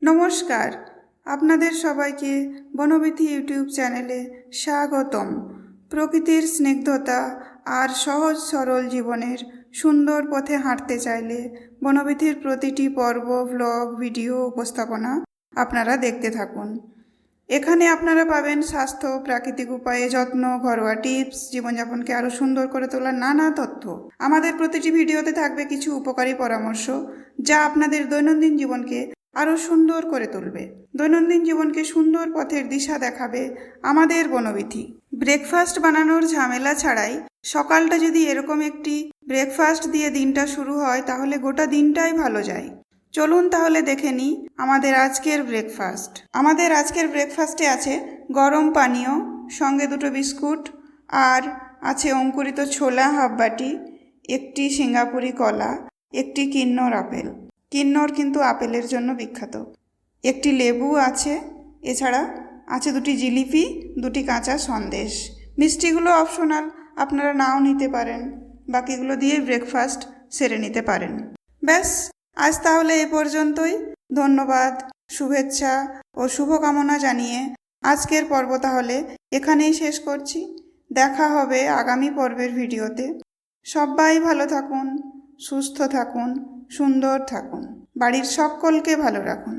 নমস্কার, আপনাদের সবাইকে বনবিথি ইউটিউব চ্যানেলে স্বাগতম। প্রকৃতির স্নিগ্ধতা আর সহজ সরল জীবনের সুন্দর পথে হাঁটতে চাইলে বনবিথির প্রতিটি পর্ব, ভ্লগ, ভিডিও উপস্থাপনা আপনারা দেখতে থাকুন। এখানে আপনারা পাবেন স্বাস্থ্য, প্রাকৃতিক উপায়ে যত্ন, ঘরোয়া টিপস, জীবনযাপনকে আরও সুন্দর করে তোলার নানা তথ্য। আমাদের প্রতিটি ভিডিওতে থাকবে কিছু উপকারী পরামর্শ, যা আপনাদের দৈনন্দিন জীবনকে আরও সুন্দর করে তুলবে। দৈনন্দিন জীবনকে সুন্দর পথের দিশা দেখাবে আমাদের বনবিথি। ব্রেকফাস্ট বানানোর ঝামেলা ছাড়াই সকালটা যদি এরকম একটি ব্রেকফাস্ট দিয়ে দিনটা শুরু হয়, তাহলে গোটা দিনটাই ভালো যায়। চলুন তাহলে দেখে নিই আমাদের আজকের ব্রেকফাস্ট। আমাদের আজকের ব্রেকফাস্টে আছে গরম পানীয়, সঙ্গে দুটো বিস্কুট, আর আছে অঙ্কুরিত ছোলা হাফ বাটি, একটি সিঙ্গাপুরি কলা, একটি কিন্নর আপেল। কিন্নর কিন্তু আপেলের জন্য বিখ্যাত। একটি লেবু আছে, এছাড়া আছে দুটি জিলিপি, দুটি কাঁচা সন্দেশ। মিষ্টিগুলো অপশনাল, আপনারা নাও নিতে পারেন। বাকিগুলো দিয়ে ব্রেকফাস্ট সেরে নিতে পারেন। ব্যাস, আজ তাহলে এ পর্যন্তই। ধন্যবাদ, শুভেচ্ছা ও শুভকামনা জানিয়ে আজকের পর্ব তাহলে এখানেই শেষ করছি। দেখা হবে আগামী পর্বের ভিডিওতে। সবাই ভালো থাকুন, সুস্থ থাকুন, সুন্দর থাকুন, বাড়ির সকলকে ভালো রাখুন।